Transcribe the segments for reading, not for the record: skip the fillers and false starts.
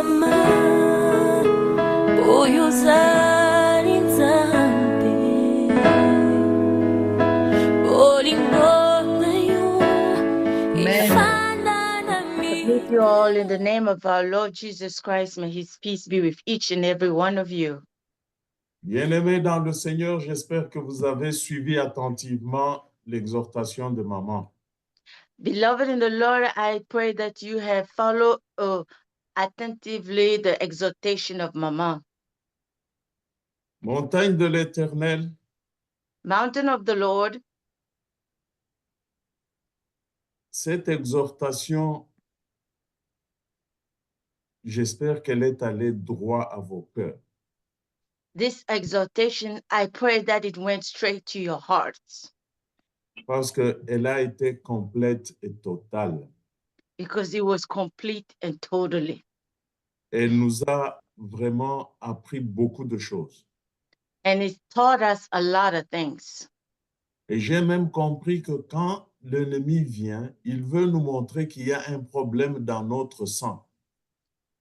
Mama, uyuzali nzambe, olingona yo, ifana na I greet you all in the name of our Lord Jesus Christ. May his peace be with each and every one of you. Bien-aimés dans le Seigneur, j'espère que vous avez suivi attentivement l'exhortation de maman. Beloved in the Lord, I pray that you have followed attentively the exhortation of Mama. Montagne de l'Éternel, Mountain of the Lord, cette exhortation, j'espère qu'elle est allée droit à vos cœurs. this exhortation, I pray that it went straight to your hearts Parce qu'elle a été complète et totale. because it was complete and totally. Elle nous a vraiment appris beaucoup de choses. And it taught us a lot of things. Et j'ai même compris que quand l'ennemi vient, il veut nous montrer qu'il y a un problème dans notre sang.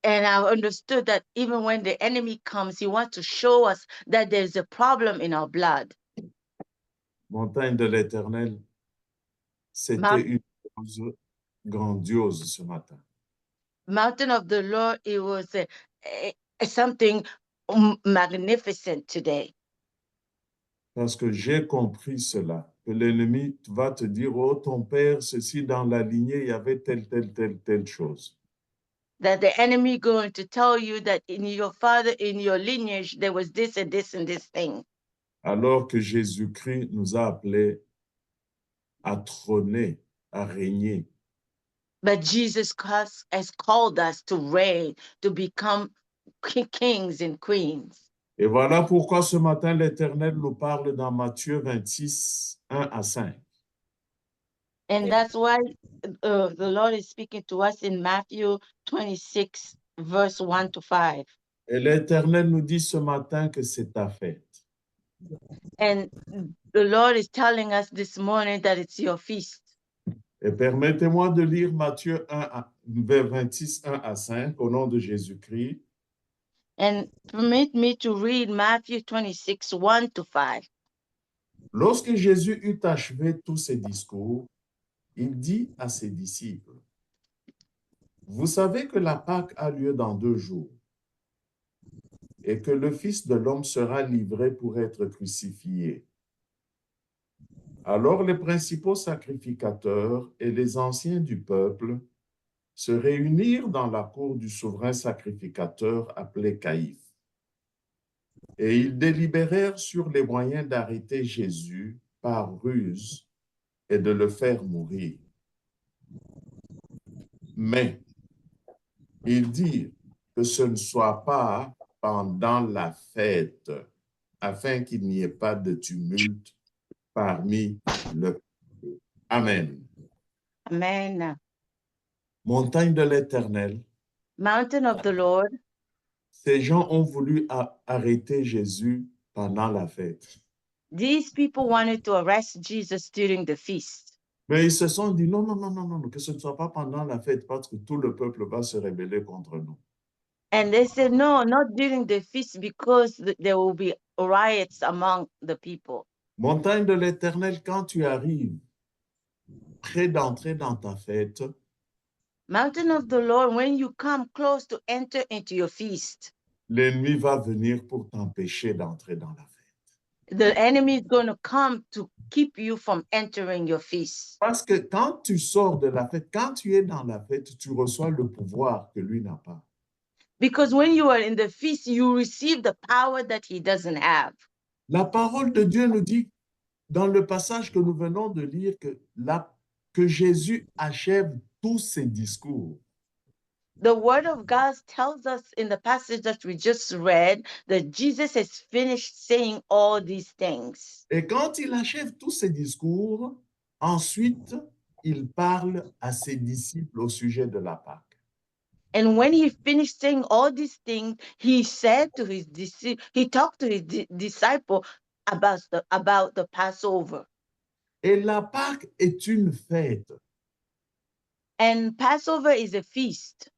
And I understood that even when the enemy comes, he wants to show us that there's a problem in our blood. Montagne de l'Éternel, c'était une chose grandiose ce matin. Mountain of the Lord, it was something magnificent today. Parce que j'ai compris cela, que l'ennemi va te dire, oh, ton père, ceci dans la lignée, il y avait telle chose. That the enemy going to tell you that in your father, in your lineage, there was this and this and this thing. Alors que Jésus-Christ nous a appelés à trôner, à régner. But Jesus Christ has called us to reign, to become kings and queens. Et voilà pourquoi ce matin, l'Éternel nous parle dans Matthieu 26, 1 à 5. And that's why the Lord is speaking to us in Matthew 26, verse 1 to 5. Et l'Éternel nous dit ce matin que c'est ta fête. And the Lord is telling us this morning that it's your feast. Et permettez-moi de lire Matthieu 26, 1 à 5, au nom de Jésus-Christ. And permit me to read Matthew 26, 1 to 5. Lorsque Jésus eut achevé tous ses discours, il dit à ses disciples, « Vous savez que la Pâque a lieu dans 2 jours et que le Fils de l'homme sera livré pour être crucifié. » Alors les principaux sacrificateurs et les anciens du peuple se réunirent dans la cour du souverain sacrificateur appelé Caïphe. Et ils délibérèrent sur les moyens d'arrêter Jésus par ruse et de le faire mourir. Mais ils dirent que ce ne soit pas pendant la fête, afin qu'il n'y ait pas de tumulte parmi le peuple. Amen. Amen. Montagne de l'Éternel, Mountain of the Lord, ces gens ont voulu arrêter Jésus pendant la fête. these people wanted to arrest Jesus during the feast. Mais ils se sont dit, non, que ce ne soit pas pendant la fête parce que tout le peuple va se rebeller contre nous. And they said, no, not during the feast because there will be riots among the people. Montagne de l'Éternel, quand tu arrives près d'entrer dans ta fête, Mountain of the Lord, when you come close to enter into your feast, l'ennemi va venir pour t'empêcher d'entrer dans la fête. the enemy is going to come to keep you from entering your feast. Parce que quand tu sors de la fête, quand tu es dans la fête, tu reçois le pouvoir que lui n'a pas. Because when you are in the feast, you receive the power that he doesn't have. La parole de Dieu nous dit, dans le passage que nous venons de lire, que Jésus achève tous ses discours. The word of God tells us in the passage that we just read that Jesus has finished saying all these things. Et quand il achève tous ses discours, ensuite, il parle à ses disciples au sujet de la Pâque. And when he finished saying all these things, he said to his he talked to his disciple about the Passover. Et la Pâque est une fête. And Passover is a feast.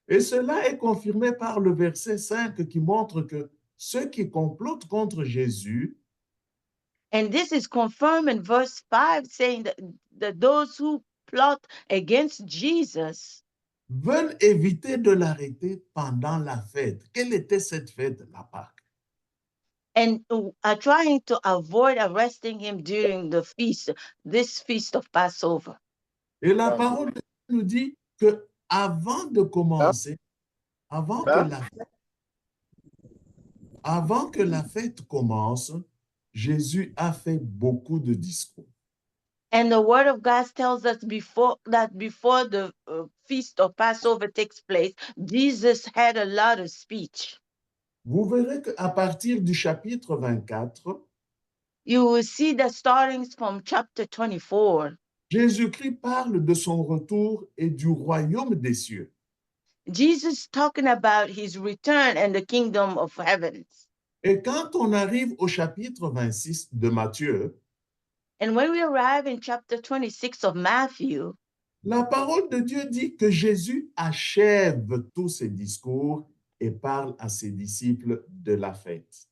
Et cela est confirmé par le verset 5 qui montre que ceux qui complotent contre Jésus And this is confirmed in verse 5, saying that those who plot against Jesus veulent éviter de l'arrêter pendant la fête. Quelle était cette fête? La Pâque. and are trying to avoid arresting him during the feast, this feast of Passover. Et la parole de Dieu nous dit que avant de commencer, avant que la fête commence, Jésus a fait beaucoup de discours. And the word of God tells us before the feast of Passover takes place, Jesus had a lot of speech. Vous verrez qu'à partir du chapitre 24, You will see that starting from chapter 24, Jésus-Christ parle de son retour et du royaume des cieux. Jesus talking about his return and the kingdom of heavens. Et quand on arrive au chapitre 26 de Matthieu, And when we arrive in chapter 26 of Matthew, la parole de Dieu dit que Jésus achève tous ses discours et parle à ses disciples de la fête.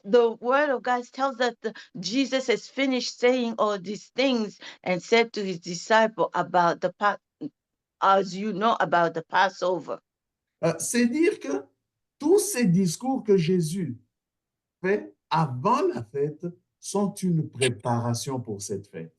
the word of God tells us that Jesus has finished saying all these things and said to his disciple about as you know, about the Passover. C'est dire que tous ces discours que Jésus fait avant la fête sont une préparation pour cette fête.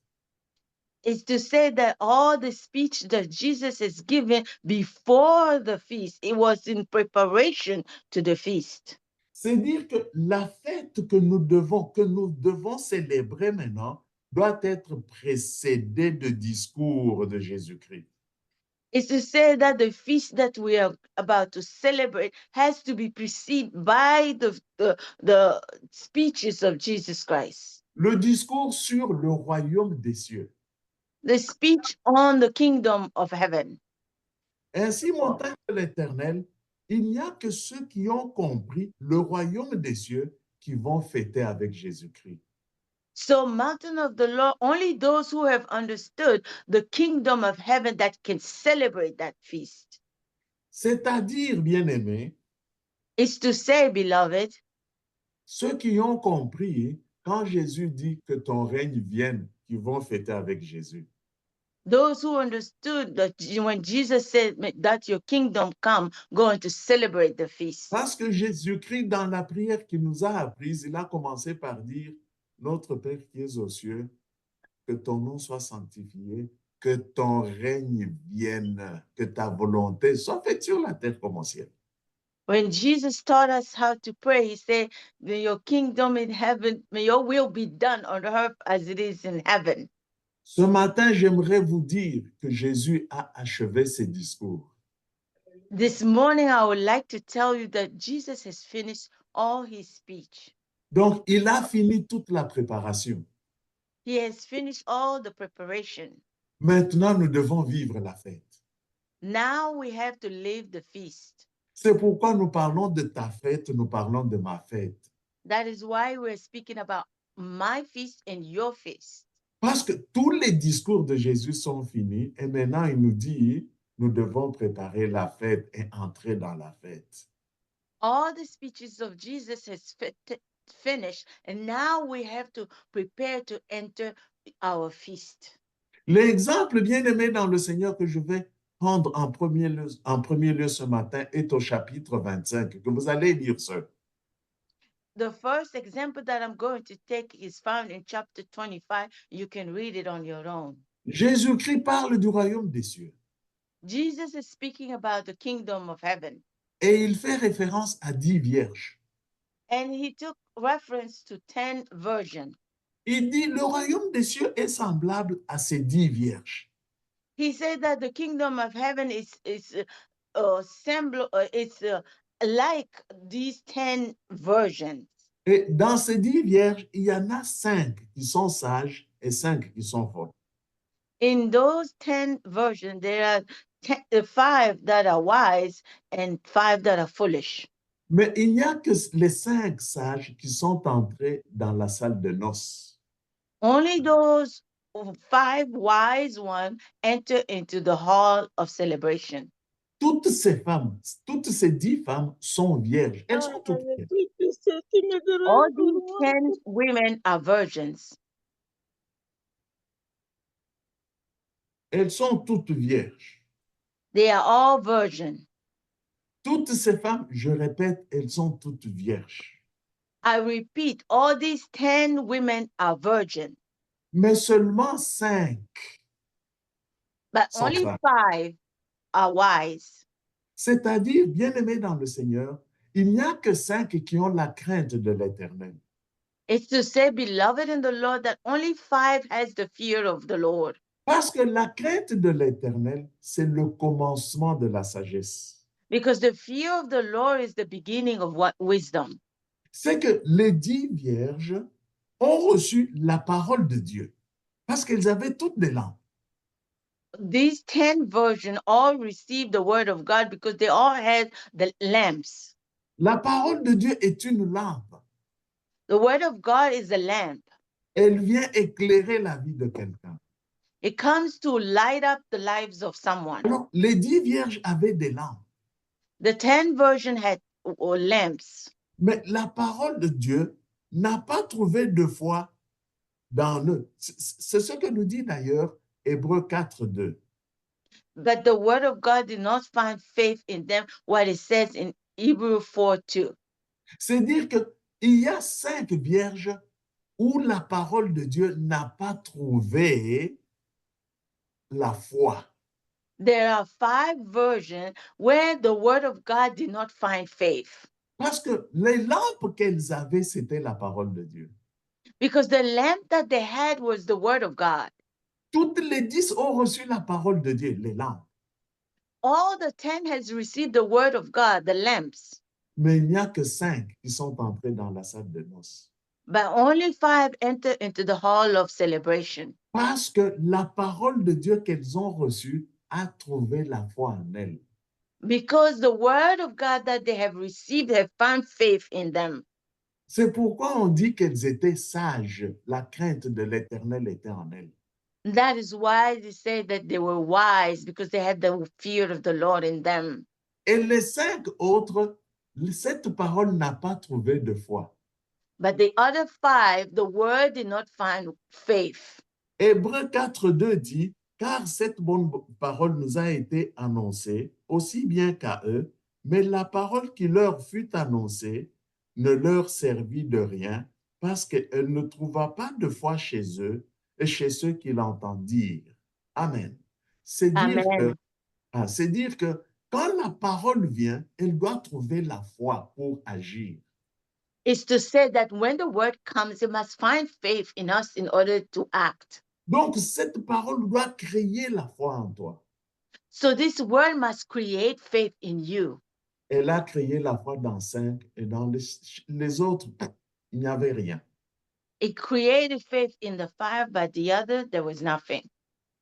Is to say that all the speech that Jesus has given before the feast, it was in preparation to the feast. C'est dire que la fête que nous devons célébrer maintenant doit être précédée de discours de Jésus-Christ. Is to say that the feast that we are about to celebrate has to be preceded by the speeches of Jesus Christ. Le discours sur le royaume des cieux. The speech on the kingdom of heaven. Ainsi, montagne de l'Éternel, il n'y a que ceux qui ont compris le royaume des cieux qui vont fêter avec Jésus-Christ. So, mountain of the Lord, only those who have understood the kingdom of heaven that can celebrate that feast. C'est-à-dire, bien-aimés, Is to say, beloved, ceux qui ont compris quand Jésus dit que ton règne vienne, qui vont fêter avec Jésus. those who understood that when Jesus said that your kingdom come, going to celebrate the feast. Parce que Jésus-Christ, dans la prière qu'il nous a apprise, il a commencé par dire, notre Père qui es aux cieux, que ton nom soit sanctifié, que ton règne vienne, que ta volonté soit faite sur la terre comme au ciel. When Jesus taught us how to pray, he said, may your kingdom in heaven, may your will be done on earth as it is in heaven. Ce matin, j'aimerais vous dire que Jésus a achevé ses discours. This morning, I would like to tell you that Jesus has finished all his speech. Donc, il a fini toute la préparation. He has finished all the preparation. Maintenant, nous devons vivre la fête. Now we have to live the feast. C'est pourquoi nous parlons de ta fête, nous parlons de ma fête. That is why we're speaking about my feast and your feast. Parce que tous les discours de Jésus sont finis et maintenant il nous dit, nous devons préparer la fête et entrer dans la fête. All the speeches of Jesus has finished, and now we have to prepare to enter our feast. L'exemple bien-aimé dans le Seigneur que je vais prendre en premier lieu ce matin est au chapitre 25, que vous allez lire seul. The first example that I'm going to take is found in chapter 25. You can read it on your own. Jésus-Christ parle du royaume des cieux Jesus is speaking about the kingdom of heaven, et il fait référence à 10 vierges. and he took reference to 10 virgins. Il dit, le royaume des cieux est semblable à ces 10 vierges. He said that the kingdom of heaven is like these 10 virgins. Et dans ces 10 vierges, il y en a 5 qui sont sages et 5 qui sont folles. In those 10 virgins, there are 5 that are wise and 5 that are foolish. Mais il n'y a que les 5 sages qui sont entrés dans la salle de noces. Only those 5 wise ones enter into the hall of celebration. toutes ces femmes, toutes ces 10 femmes sont vierges. Elles sont toutes vierges. All these 10 women are virgins. Elles sont toutes vierges. They are all virgin. Toutes ces femmes, je répète, elles sont toutes vierges. I repeat, all these 10 women are virgin, Mais seulement 5 but sont only sages. 5 are wise. C'est-à-dire, bien-aimés dans le Seigneur, il n'y a que 5 qui ont la crainte de l'Éternel. It's to say, beloved in the Lord, that only 5 has the fear of the Lord. Parce que la crainte de l'Éternel, c'est le commencement de la sagesse. Because the fear of the Lord is the beginning of what wisdom. C'est que les 10 vierges ont reçu la parole de Dieu parce qu'elles avaient toutes des lampes. These 10 virgins all received the word of God because they all had the lamps. La parole de Dieu est une lampe. The word of God is a lamp. Elle vient éclairer la vie de quelqu'un. It comes to light up the lives of someone. Alors, les 10 vierges avaient des lampes, The 10 virgins had lamps, mais la parole de Dieu n'a pas trouvé de foi dans eux. C'est ce que nous dit d'ailleurs Hébreux 4:2. but the word of God did not find faith in them, what it says in Hebrews 4:2. C'est dire qu'il y a 5 vierges où la parole de Dieu n'a pas trouvé la foi. There are 5 virgins where the word of God did not find faith, Parce que les lampes qu'elles avaient, c'était la parole de Dieu. because the lamp that they had was the word of God. Toutes les 10 ont reçu la parole de Dieu, les lampes. All the 10 has received the word of God, the lamps, Mais il n'y a que 5 qui sont entrés dans la salle de noces. but only 5 enter into the hall of celebration, Parce que la parole de Dieu qu'elles ont reçue a trouvé la foi en elles. because the word of God that they have received have found faith in them. C'est pourquoi on dit qu'elles étaient sages. La crainte de l'Éternel était en elles. That is why they say that they were wise, because they had the fear of the Lord in them. Et les 5 autres, cette parole n'a pas trouvé de foi. But the other 5, the word did not find faith. Hébreux 4:2 dit, car cette bonne parole nous a été annoncée, aussi bien qu'à eux, mais la parole qui leur fut annoncée ne leur servit de rien, parce qu'elle ne trouva pas de foi chez eux et chez ceux qui l'entendirent. Amen. C'est dire Amen. c'est dire que quand la parole vient, elle doit trouver la foi pour agir. It's to say that when the word comes, it must find faith in us in order to act. Donc, cette parole doit créer la foi en toi. So this word must create faith in you. Elle a créé la foi dans 5 et dans les autres, il n'y avait rien. It created faith in the 5, but the other, there was nothing.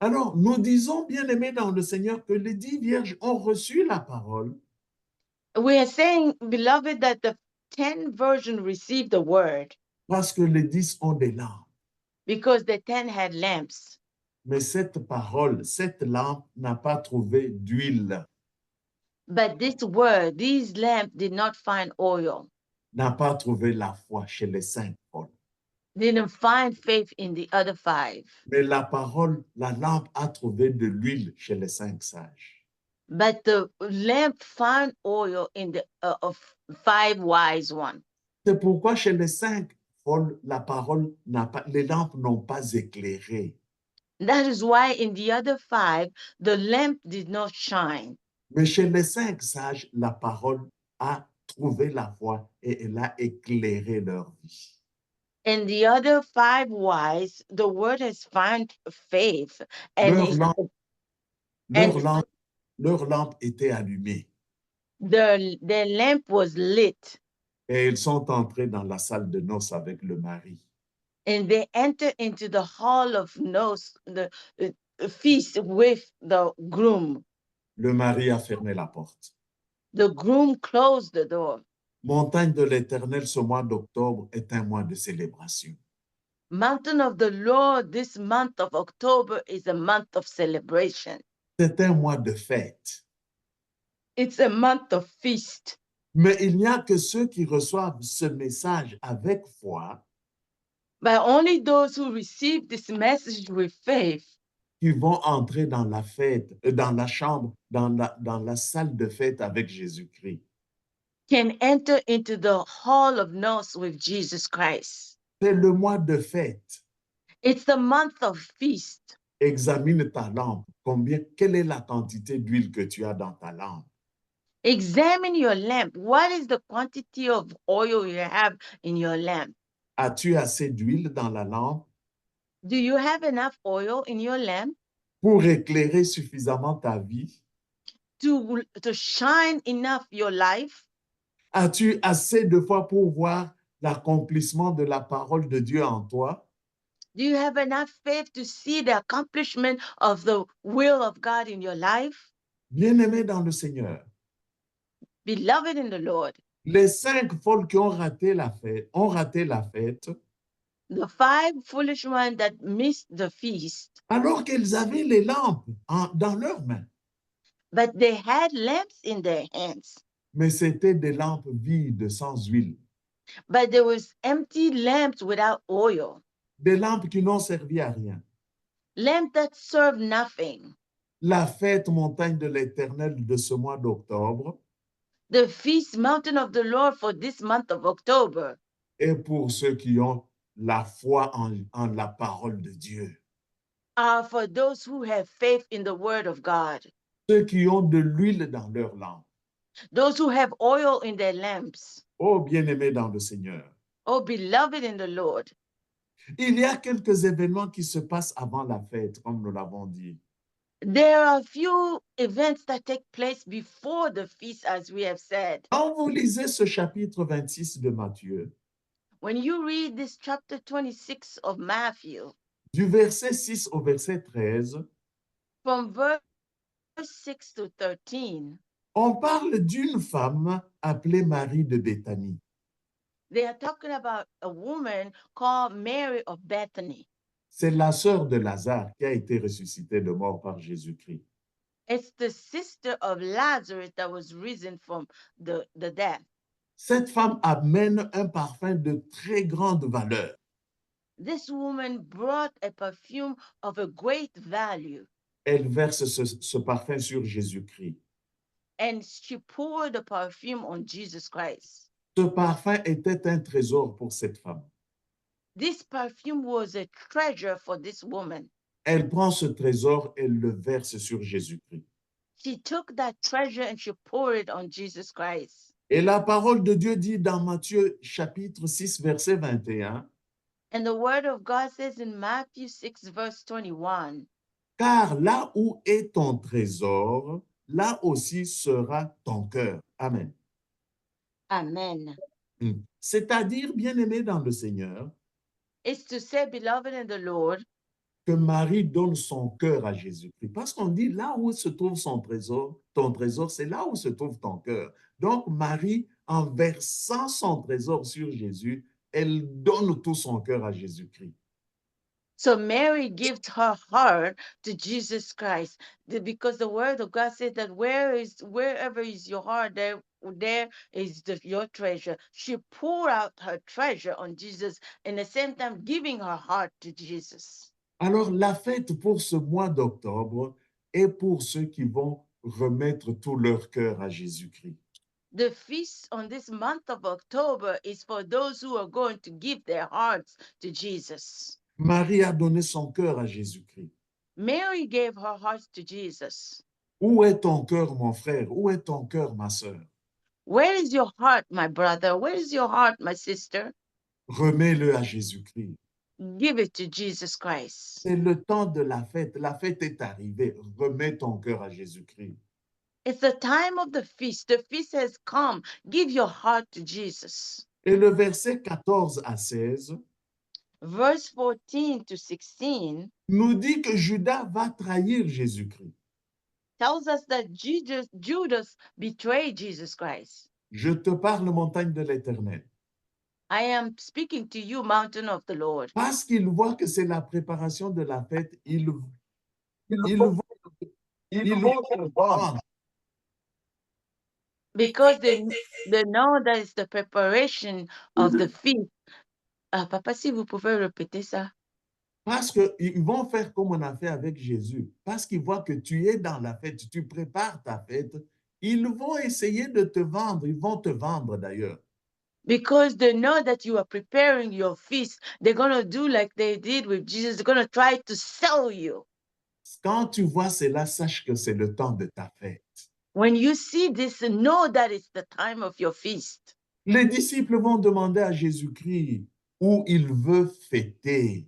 Alors, nous disons, bien-aimés dans le Seigneur, que les 10 vierges ont reçu la parole, We are saying, beloved, that the 10 virgins received the word parce que les 10 ont des lampes. because the 10 had lamps. Mais cette parole, cette lampe n'a pas trouvé d'huile, But this word, these lamps did not find oil, n'a pas trouvé la foi chez les 5 folles. didn't find faith in the other 5. Mais la parole, la lampe a trouvé de l'huile chez les 5 sages. But the lamp found oil in the of 5 wise ones. C'est pourquoi chez les 5 folles, la parole n'a pas, les lampes n'ont pas éclairé. That is why in the other 5, the lamp did not shine. Mais chez les 5 sages, la parole a trouvé la foi et elle a éclairé leur vie. In the other 5 wise, the word has found faith, and Leur lampe était allumée the lamp was lit, et ils sont entrés dans la salle de noces avec le mari. and they enter into the hall of the feast with the groom. Le mari a fermé la porte. The groom closed the door. Montagne de l'Éternel, ce mois d'octobre est un mois de célébration. Mountain of the Lord, this month of October is a month of celebration. C'est un mois de fête. It's a month of feast. Mais il n'y a que ceux qui reçoivent ce message avec foi But only those who receive this message with faith qui vont entrer dans la fête, dans la chambre, dans la salle de fête avec Jésus-Christ. can enter into the hall of notes with Jesus Christ. C'est le mois de fête. It's the month of feast. Examine ta lampe. Quelle est la quantité d'huile que tu as dans ta lampe? Examine your lamp. What is the quantity of oil you have in your lamp? As-tu assez d'huile dans la lampe Do you have enough oil in your lamp pour éclairer suffisamment ta vie? to shine enough your life? As-tu assez de foi pour voir l'accomplissement de la parole de Dieu en toi? Do you have enough faith to see the accomplishment of the will of God in your life? Bien-aimé dans le Seigneur, Beloved in the Lord, les 5 folles qui ont raté la fête, the 5 foolish ones that missed the feast, alors qu'elles avaient les lampes dans leurs mains. but they had lamps in their hands. Mais c'était des lampes vides, sans huile. But there was empty lamps without oil, Des lampes qui n'ont servi à rien. lamps that served nothing. La fête montagne de l'Éternel de ce mois d'octobre The feast mountain of the Lord for this month of October est pour ceux qui ont la foi en la parole de Dieu. are for those who have faith in the word of God, Ceux qui ont de l'huile dans leurs lampes. those who have oil in their lamps. Oh, bien-aimés dans le Seigneur. Oh, beloved in the Lord, Il y a quelques événements qui se passent avant la fête, comme nous l'avons dit. there are a few events that take place before the feast, as we have said. Quand vous lisez ce chapitre 26 de Matthieu, When you read this chapter 26 of Matthew, du verset 6 au verset 13, from verse 6 to 13, on parle d'une femme appelée Marie de Béthanie. they are talking about a woman called Mary of Bethany. C'est la sœur de Lazare qui a été ressuscitée de mort par Jésus-Christ. It's the sister of Lazarus that was risen from the death. Cette femme amène un parfum de très grande valeur. This woman brought a perfume of a great value, Elle verse ce parfum sur Jésus-Christ. and she poured the perfume on Jesus Christ. Ce parfum était un trésor pour cette femme. This perfume was a treasure for this woman. Elle prend ce trésor et le verse sur Jésus-Christ. She took that treasure and she poured it on Jesus Christ. Et la parole de Dieu dit dans Matthieu chapitre 6, verset 21, And the word of God says in Matthew 6, verse 21, car là où est ton trésor, là aussi sera ton cœur. Amen. Amen. C'est-à-dire, bien-aimé dans le Seigneur, It's to say, beloved in the Lord, que Marie donne son cœur à Jésus-Christ. Parce qu'on dit, là où se trouve ton trésor, c'est là où se trouve ton cœur. Donc, Marie, en versant son trésor sur Jésus, elle donne tout son cœur à Jésus-Christ. so Mary gives her heart to Jesus Christ, because the word of God says that wherever is your heart, there is your treasure. She poured out her treasure on Jesus, and at the same time giving her heart to Jesus. Alors, la fête pour ce mois d'octobre est pour ceux qui vont remettre tout leur cœur à Jésus-Christ. The feast on this month of October is for those who are going to give their hearts to Jesus. Marie a donné son cœur à Jésus-Christ. Mary gave her heart to Jesus. Où est ton cœur, mon frère? Où est ton cœur, ma sœur? Where is your heart, my brother? Where is your heart, my sister? Remets-le à Jésus-Christ. Give it to Jesus Christ. C'est le temps de la fête. La fête est arrivée. Remets ton cœur à Jésus-Christ. It's the time of the feast. The feast has come. Give your heart to Jesus. Et le verset 14 à 16 Verse 14 to 16 nous dit que Judas va trahir Jésus-Christ. tells us that Judas betrayed Jesus Christ. Je te parle, montagne de l'Éternel. I am speaking to you, mountain of the Lord. Parce qu'il voit que c'est la préparation de la fête, il Because they know that it's the preparation of the feast. Papa, si vous pouvez répéter ça. Parce qu'ils vont faire comme on a fait avec Jésus. Parce qu'ils voient que tu es dans la fête, tu prépares ta fête, ils vont essayer de te vendre. Ils vont te vendre d'ailleurs. Because they know that you are preparing your feast. They're going to do like they did with Jesus. They're going to try to sell you. Quand tu vois cela, sache que c'est le temps de ta fête. When you see this, know that it's the time of your feast. Les disciples vont demander à Jésus-Christ où il veut fêter.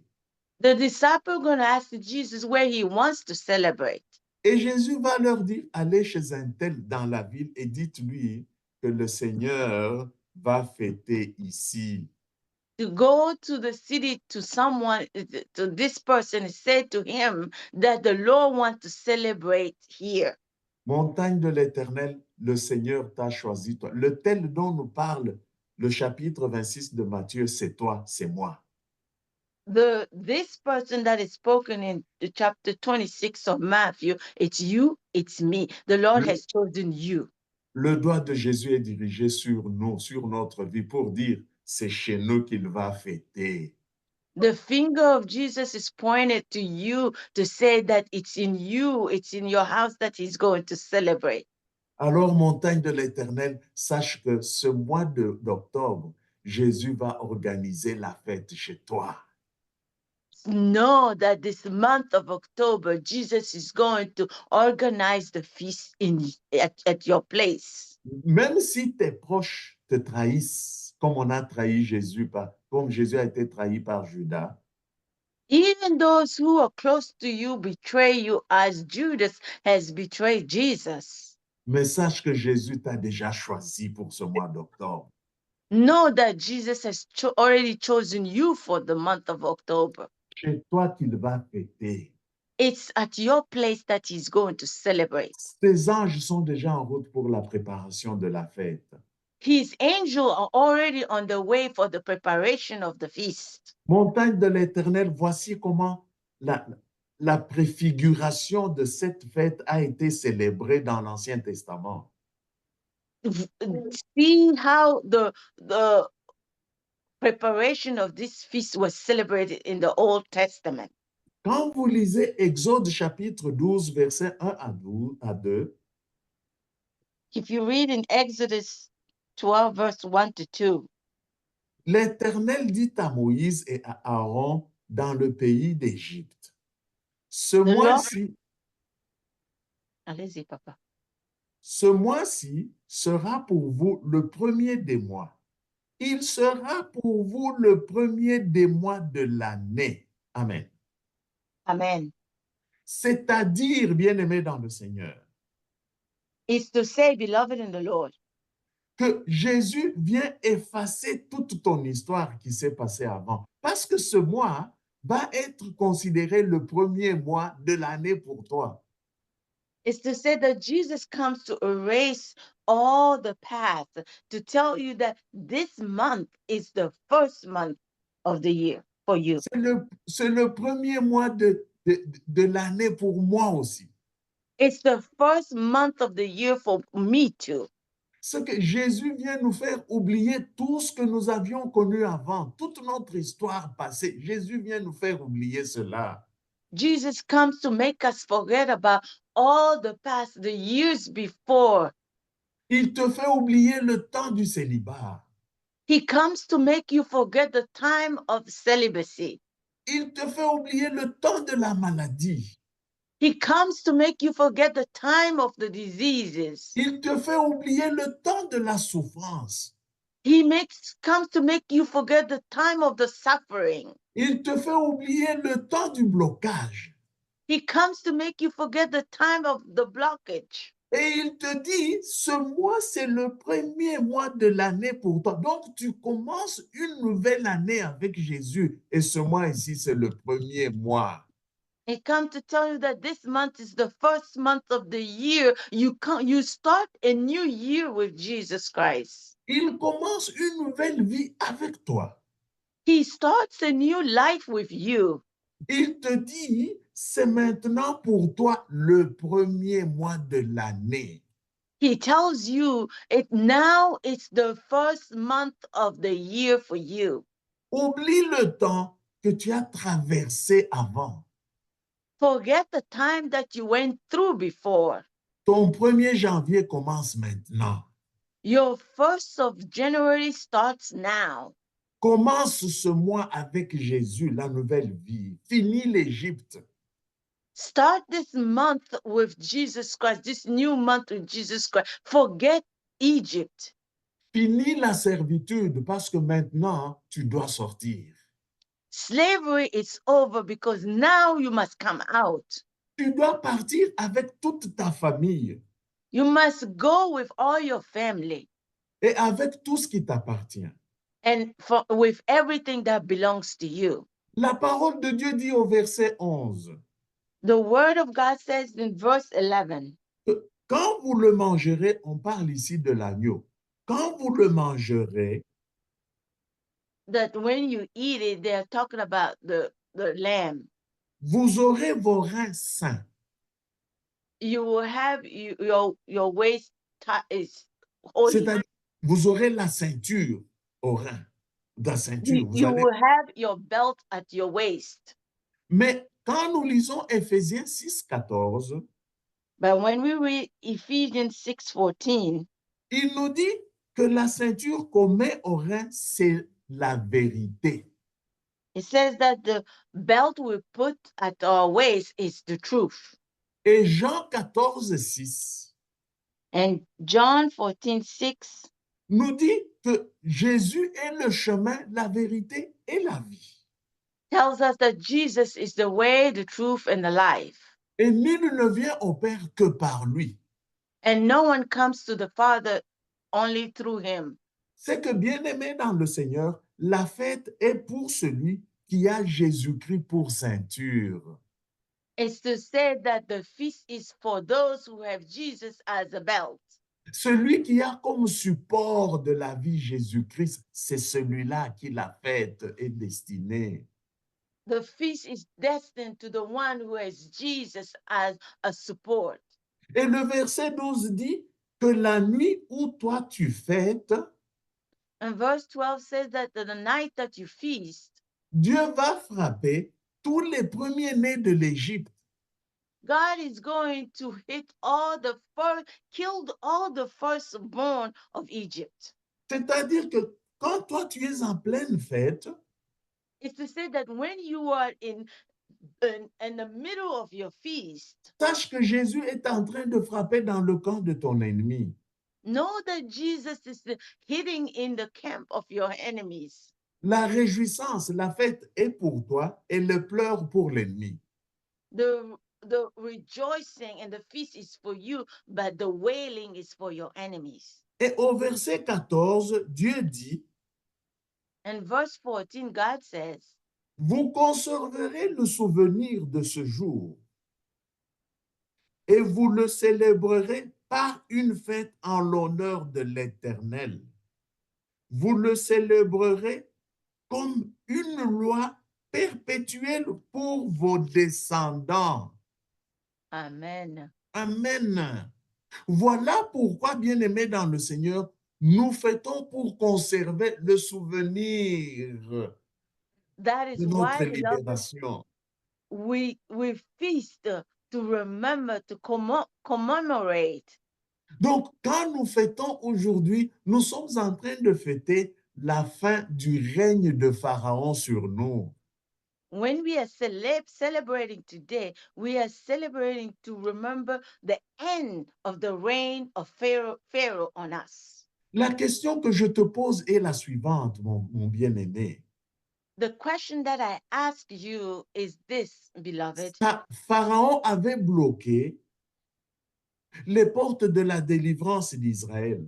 The disciple going to ask Jesus where he wants to celebrate. Et Jésus va leur dire, allez chez un tel dans la ville et dites-lui que le Seigneur va fêter ici. To go to the city to someone, to this person, say to him that the Lord wants to celebrate here. Montagne de l'Éternel, le Seigneur t'a choisi, toi. Le tel dont nous parle le chapitre 26 de Matthieu, c'est toi, c'est moi. This person that is spoken in the chapter 26 of Matthew, it's you, it's me. The Lord has chosen you. Le doigt de Jésus est dirigé sur nous, sur notre vie, pour dire, c'est chez nous qu'il va fêter. The finger of Jesus is pointed to you to say that it's in you, it's in your house that he's going to celebrate. Alors, montagne de l'Éternel, sache que ce mois d'octobre, Jésus va organiser la fête chez toi. Know that this month of October, Jesus is going to organize the feast at your place. Même si tes proches te trahissent, comme on a trahi Jésus, comme Jésus a été trahi par Judas, Even those who are close to you betray you as Judas has betrayed Jesus. mais sache que Jésus t'a déjà choisi pour ce mois d'octobre. Know that Jesus has already chosen you for the month of October. Chez toi qu'il va fêter. It's at your place that he's going to celebrate. Tes anges sont déjà en route pour la préparation de la fête. His angels are already on the way for the preparation of the feast. Montagne de l'Éternel, voici comment la préfiguration de cette fête a été célébrée dans l'Ancien Testament. See how the preparation of this feast was celebrated in the Old Testament. Quand vous lisez Exode chapitre 12, versets 1 à 2, If you read in Exodus 12, verse 1 to 2, l'Éternel dit à Moïse et à Aaron dans le pays d'Égypte, ce Lord- mois-ci, allez-y, papa. ce mois-ci sera pour vous le premier des mois. Il sera pour vous le premier des mois de l'année. Amen. Amen. C'est-à-dire, bien-aimés dans le Seigneur, It's to say, beloved in the Lord, que Jésus vient effacer toute ton histoire qui s'est passée avant. Parce que ce mois va être considéré le premier mois de l'année pour toi. it's to say that Jesus comes to erase all the past, to tell you that this month is the first month of the year for you. C'est le premier mois de l'année pour moi aussi. It's the first month of the year for me too. Ce que Jésus vient nous faire oublier tout ce que nous avions connu avant, toute notre histoire passée. Jésus vient nous faire oublier cela. Jesus comes to make us forget about all the past, the years before. Il te fait oublier le temps du célibat. He comes to make you forget the time of celibacy. Il te fait oublier le temps de la maladie. He comes to make you forget the time of the diseases. Il te fait oublier le temps de la souffrance. He comes to make you forget the time of the suffering. Il te fait oublier le temps du blocage. He comes to make you forget the time of the blockage. Et il te dit, ce mois, c'est le premier mois de l'année pour toi. Donc, tu commences une nouvelle année avec Jésus. Et ce mois ici, c'est le premier mois. He comes to tell you that this month is the first month of the year. You start a new year with Jesus Christ. Il commence une nouvelle vie avec toi. He starts a new life with you. Il te dit, c'est maintenant pour toi le premier mois de l'année. He tells you now it's the first month of the year for you. Oublie le temps que tu as traversé avant. Forget the time that you went through before. Ton 1er janvier commence maintenant. Your 1st of January starts now. Commence ce mois avec Jésus, la nouvelle vie. Finis l'Égypte. Start this month with Jesus Christ, this new month with Jesus Christ. Forget Egypt. Finis la servitude parce que maintenant, tu dois sortir. Slavery is over because now you must come out. Tu dois partir avec toute ta famille You must go with all your family et avec tout ce qui t'appartient. and with everything that belongs to you. La parole de Dieu dit au verset 11, The word of God says in verse 11, que quand vous le mangerez, on parle ici de l'agneau, quand vous le mangerez, that when you eat it, they're talking about the lamb. vous aurez vos reins sains. You will have your waist is holy. C'est-à-dire, vous aurez la ceinture au rein. La ceinture, vous You allez... will have your belt at your waist. Mais quand nous lisons Éphésiens 6, 14, But when we read Ephesians 6:14, il nous dit que la ceinture qu'on met au rein, c'est la vérité. it says that the belt we put at our waist is the truth. Et Jean 14, 6 And John 14:6 nous dit que Jésus est le chemin, la vérité et la vie. tells us that Jesus is the way, the truth, and the life. Et nul ne vient au Père que par lui. And no one comes to the Father only through him. C'est que, bien-aimé dans le Seigneur, la fête est pour celui qui a Jésus-Christ pour ceinture. It's to say that the feast is for those who have Jesus as a belt. Celui qui a comme support de la vie Jésus-Christ, c'est celui-là à qui la fête est destinée. The feast is destined to the one who has Jesus as a support. Et le verset 12 dit que la nuit où toi tu fêtes, And verse 12 says that the night that you feast, Dieu va frapper tous les premiers-nés de l'Égypte. God is going to hit killed all the firstborn of Egypt. C'est-à-dire que quand toi tu es en pleine fête, It's to say that when you are in the middle of your feast, sache que Jésus est en train de frapper dans le camp de ton ennemi. know that Jesus is hitting in the camp of your enemies. La réjouissance, la fête est pour toi et le pleur pour l'ennemi. The rejoicing and the feast is for you, but the wailing is for your enemies. Et au verset 14, Dieu dit, And verse 14, God says, vous conserverez le souvenir de ce jour et vous le célébrerez par une fête en l'honneur de l'Éternel. Vous le célébrerez comme une loi perpétuelle pour vos descendants. Amen. Amen. Voilà pourquoi, bien-aimés dans le Seigneur, nous fêtons pour conserver le souvenir That is de notre why, beloved, libération. we feast to remember, to commemorate. Donc, quand nous fêtons aujourd'hui, nous sommes en train de fêter la fin du règne de Pharaon sur nous. When we are celebrating today, we are celebrating to remember the end of the reign of Pharaoh on us. La question que je te pose est la suivante, mon bien-aimé. The question that I ask you is this, beloved. Pharaon avait bloqué les portes de la délivrance d'Israël.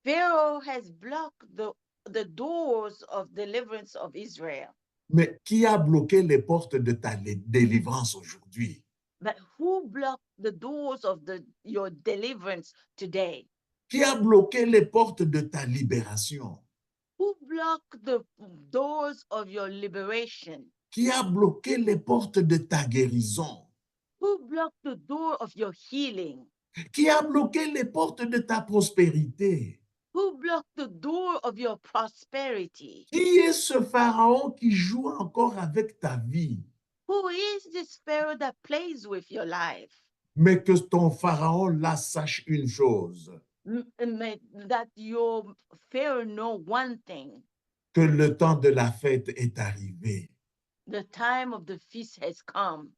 Pharaoh has blocked the doors of deliverance of Israel. Mais qui a bloqué les portes de ta délivrance aujourd'hui? But who blocked the doors of your deliverance today? Qui a bloqué les portes de ta libération? Who blocked the doors of your liberation? Qui a bloqué les portes de ta guérison? Who blocked the door of your healing? qui a bloqué les portes de ta prospérité. Who blocked the door of your prosperity? Qui est ce pharaon qui joue encore avec ta vie? Who is this Pharaoh that plays with your life? Mais que ton pharaon là sache une chose, That your Pharaoh know one thing. que le temps de la fête est arrivé. The time of the feast has come.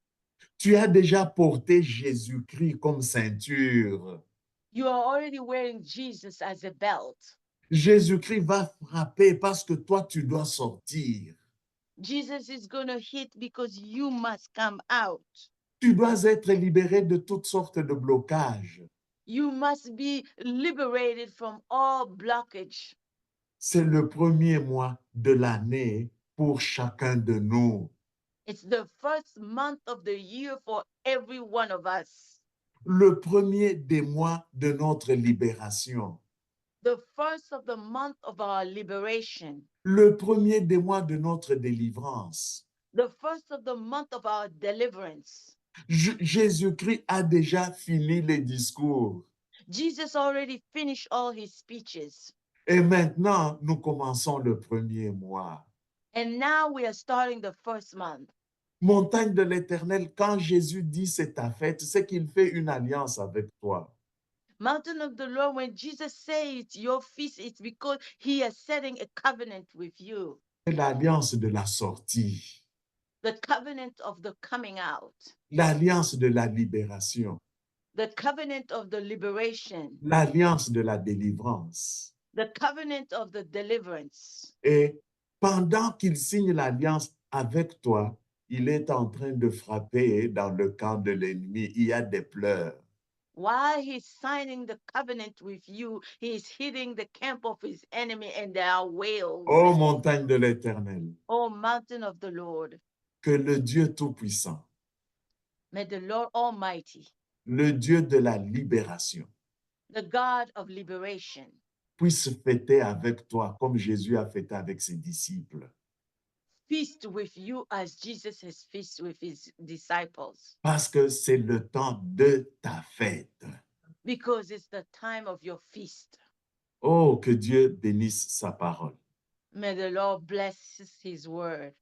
Tu as déjà porté Jésus-Christ comme ceinture. You are already wearing Jesus as a belt. Jésus-Christ va frapper parce que toi, tu dois sortir. Jesus is going to hit because you must come out. Tu dois être libéré de toutes sortes de blocages. You must be liberated from all blockage. C'est le premier mois de l'année pour chacun de nous. It's the first month of the year for every one of us. Le premier des mois de notre libération. The first of the month of our liberation. Le premier des mois de notre délivrance. The first of the month of our deliverance. Jésus-Christ a déjà fini les discours. Jesus already finished all his speeches. Et maintenant, nous commençons le premier mois. And now we are starting the first month. Montagne de l'Éternel, quand Jésus dit c'est ta fête, c'est qu'il fait une alliance avec toi. Mountain of the Lord, when Jesus says it's your feast, it's because he is setting a covenant with you. C'est l'alliance de la sortie, The covenant of the coming out. l'alliance de la libération, The covenant of the liberation. l'alliance de la délivrance. The covenant of the deliverance. Et pendant qu'il signe l'alliance avec toi, il est en train de frapper dans le camp de l'ennemi. Il y a des pleurs. While he's signing the covenant with you, he's hitting the camp of his enemy and there are wails. Ô montagne de l'Éternel, Oh, mountain of the Lord, que le Dieu Tout-Puissant, may the Lord Almighty, le Dieu de la libération, the God of liberation, puisse fêter avec toi comme Jésus a fêté avec ses disciples. feast with you as Jesus has feasted with his disciples. Parce que c'est le temps de ta fête. Because it's the time of your feast. Oh, que Dieu bénisse sa parole. May the Lord bless his word.